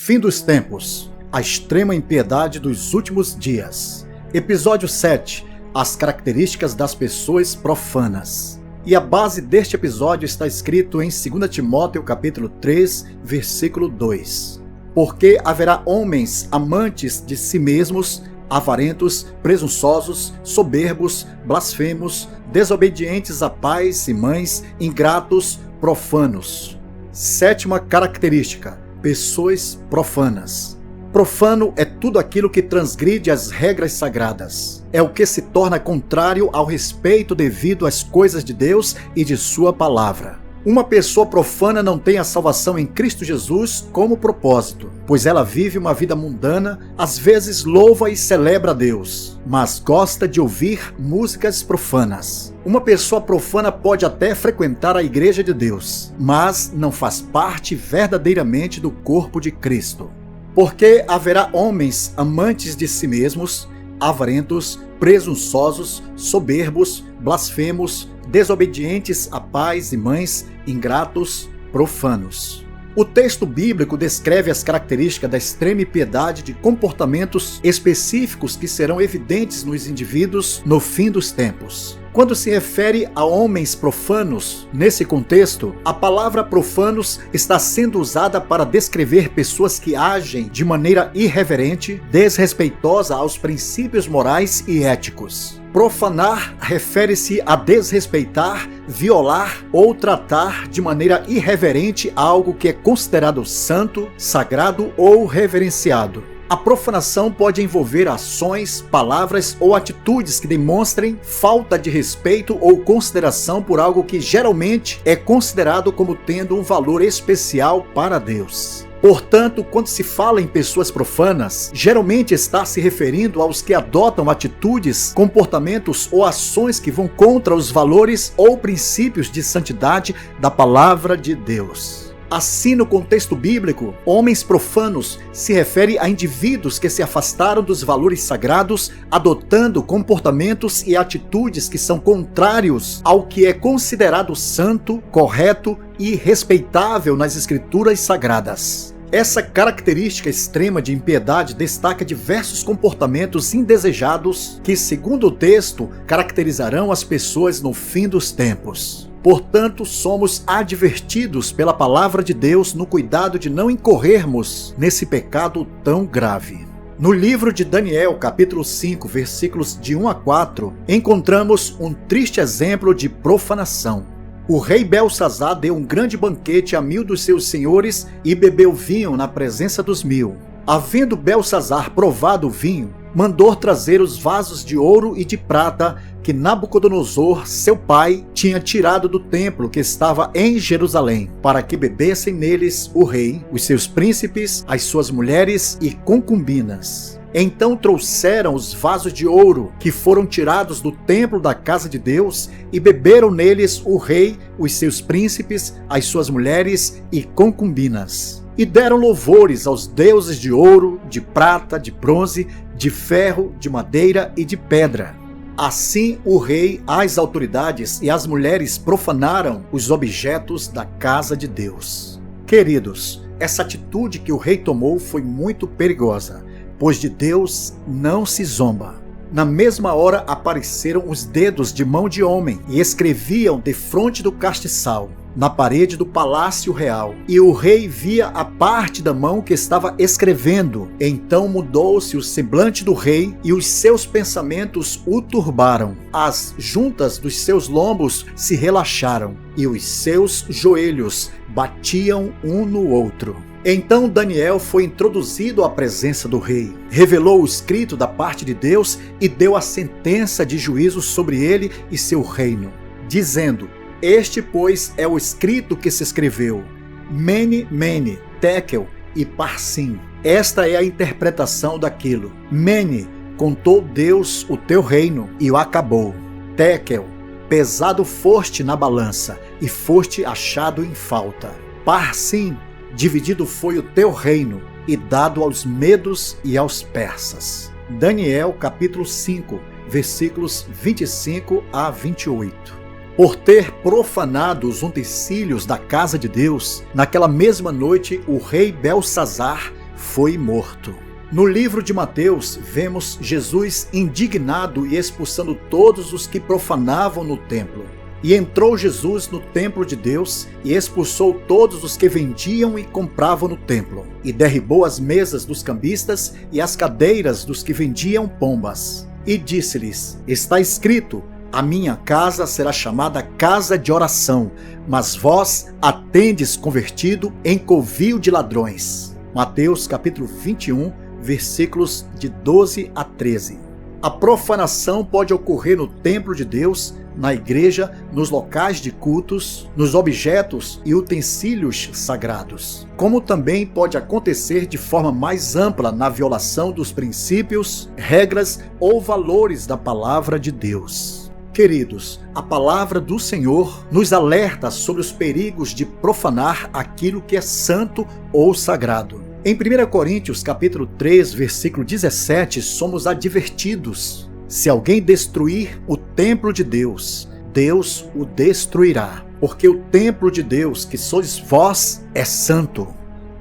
fim dos tempos, a extrema impiedade dos últimos dias. Episódio 7. As características das pessoas profanas. E a base deste episódio está escrito em 2 Timóteo capítulo 3, versículo 2. Porque haverá homens amantes de si mesmos, avarentos, presunçosos, soberbos, blasfemos, desobedientes a pais e mães, ingratos, profanos. Sétima característica: pessoas profanas. Profano é tudo aquilo que transgride as regras sagradas. É o que se torna contrário ao respeito devido às coisas de Deus e de sua palavra. Uma pessoa profana não tem a salvação em Cristo Jesus como propósito, pois ela vive uma vida mundana, às vezes louva e celebra a Deus, mas gosta de ouvir músicas profanas. Uma pessoa profana pode até frequentar a igreja de Deus, mas não faz parte verdadeiramente do corpo de Cristo. Porque haverá homens amantes de si mesmos, avarentos, presunçosos, soberbos, blasfemos, desobedientes a pais e mães, ingratos, profanos. O texto bíblico descreve as características da extrema impiedade de comportamentos específicos que serão evidentes nos indivíduos no fim dos tempos. Quando se refere a homens profanos, nesse contexto, a palavra profanos está sendo usada para descrever pessoas que agem de maneira irreverente, desrespeitosa aos princípios morais e éticos. Profanar refere-se a desrespeitar, violar ou tratar de maneira irreverente algo que é considerado santo, sagrado ou reverenciado. A profanação pode envolver ações, palavras ou atitudes que demonstrem falta de respeito ou consideração por algo que geralmente é considerado como tendo um valor especial para Deus. Portanto, quando se fala em pessoas profanas, geralmente está se referindo aos que adotam atitudes, comportamentos ou ações que vão contra os valores ou princípios de santidade da palavra de Deus. Assim, no contexto bíblico, homens profanos se refere a indivíduos que se afastaram dos valores sagrados, adotando comportamentos e atitudes que são contrários ao que é considerado santo, correto e respeitável nas escrituras sagradas. Essa característica extrema de impiedade destaca diversos comportamentos indesejados que, segundo o texto, caracterizarão as pessoas no fim dos tempos. Portanto, somos advertidos pela palavra de Deus no cuidado de não incorrermos nesse pecado tão grave. No livro de Daniel, capítulo 5, versículos de 1 a 4, encontramos um triste exemplo de profanação. O rei Belsazar deu um grande banquete a 1000 dos seus senhores e bebeu vinho na presença dos 1000. Havendo Belsazar provado o vinho, mandou trazer os vasos de ouro e de prata que Nabucodonosor, seu pai, tinha tirado do templo que estava em Jerusalém, para que bebessem neles o rei, os seus príncipes, as suas mulheres e concubinas. Então trouxeram os vasos de ouro que foram tirados do templo da casa de Deus e beberam neles o rei, os seus príncipes, as suas mulheres e concubinas. E deram louvores aos deuses de ouro, de prata, de bronze, de ferro, de madeira e de pedra. Assim o rei, as autoridades e as mulheres profanaram os objetos da casa de Deus. Queridos, essa atitude que o rei tomou foi muito perigosa, pois de Deus não se zomba. Na mesma hora apareceram os dedos de mão de homem e escreviam defronte do castiçal, na parede do palácio real, e o rei via a parte da mão que estava escrevendo. Então mudou-se o semblante do rei e os seus pensamentos o turbaram. As juntas dos seus lombos se relaxaram e os seus joelhos batiam um no outro. Então Daniel foi introduzido à presença do rei, revelou o escrito da parte de Deus e deu a sentença de juízo sobre ele e seu reino, dizendo: Este, pois, é o escrito que se escreveu: Mene, Mene, Tekel e Parsim. Esta é a interpretação daquilo. Mene, contou Deus o teu reino e o acabou. Tekel, pesado foste na balança e foste achado em falta. Parsim, dividido foi o teu reino e dado aos medos e aos persas. Daniel capítulo 5, versículos 25 a 28. Por ter profanado os utensílios da casa de Deus, naquela mesma noite o rei Belsazar foi morto. No livro de Mateus, vemos Jesus indignado e expulsando todos os que profanavam no templo. E entrou Jesus no templo de Deus e expulsou todos os que vendiam e compravam no templo, e derribou as mesas dos cambistas e as cadeiras dos que vendiam pombas. E disse-lhes: está escrito, a minha casa será chamada casa de oração, mas vós a tendes convertido em covil de ladrões. Mateus capítulo 21, versículos de 12 a 13. A profanação pode ocorrer no templo de Deus, na igreja, nos locais de cultos, nos objetos e utensílios sagrados. Como também pode acontecer de forma mais ampla na violação dos princípios, regras ou valores da palavra de Deus. Queridos, a palavra do Senhor nos alerta sobre os perigos de profanar aquilo que é santo ou sagrado. Em 1 Coríntios capítulo 3, versículo 17, somos advertidos: se alguém destruir o templo de Deus, Deus o destruirá, porque o templo de Deus, que sois vós, é santo.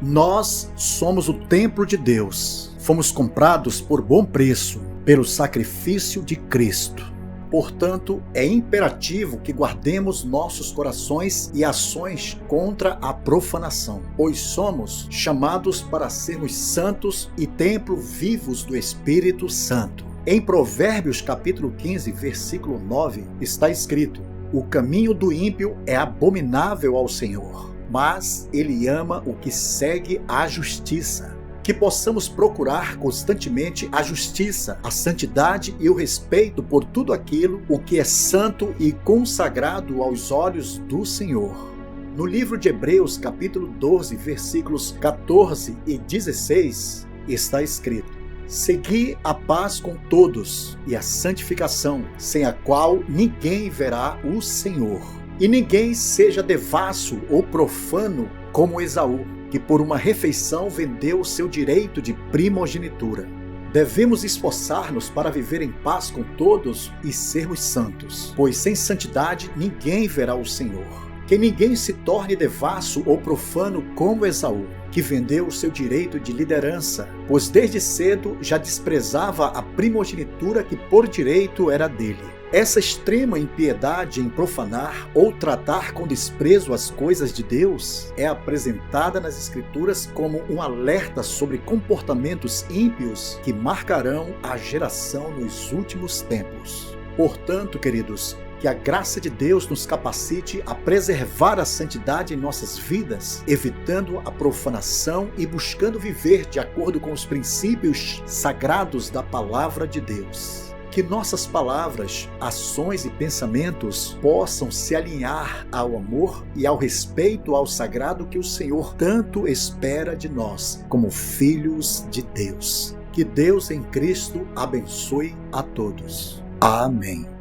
Nós somos o templo de Deus. Fomos comprados por bom preço, pelo sacrifício de Cristo. Portanto, é imperativo que guardemos nossos corações e ações contra a profanação, pois somos chamados para sermos santos e templo vivos do Espírito Santo. Em Provérbios capítulo 15, versículo 9, está escrito: o caminho do ímpio é abominável ao Senhor, mas ele ama o que segue a justiça. Que possamos procurar constantemente a justiça, a santidade e o respeito por tudo aquilo o que é santo e consagrado aos olhos do Senhor. No livro de Hebreus, capítulo 12, versículos 14 e 16, está escrito: segui a paz com todos e a santificação, sem a qual ninguém verá o Senhor. E ninguém seja devasso ou profano como Esaú, que por uma refeição vendeu o seu direito de primogenitura. Devemos esforçar-nos para viver em paz com todos e sermos santos, pois sem santidade ninguém verá o Senhor. Que ninguém se torne devasso ou profano como Esaú, que vendeu o seu direito de liderança, pois desde cedo já desprezava a primogenitura que por direito era dele. Essa extrema impiedade em profanar ou tratar com desprezo as coisas de Deus é apresentada nas Escrituras como um alerta sobre comportamentos ímpios que marcarão a geração nos últimos tempos. Portanto, queridos, que a graça de Deus nos capacite a preservar a santidade em nossas vidas, evitando a profanação e buscando viver de acordo com os princípios sagrados da palavra de Deus. Que nossas palavras, ações e pensamentos possam se alinhar ao amor e ao respeito ao sagrado que o Senhor tanto espera de nós, como filhos de Deus. Que Deus em Cristo abençoe a todos. Amém.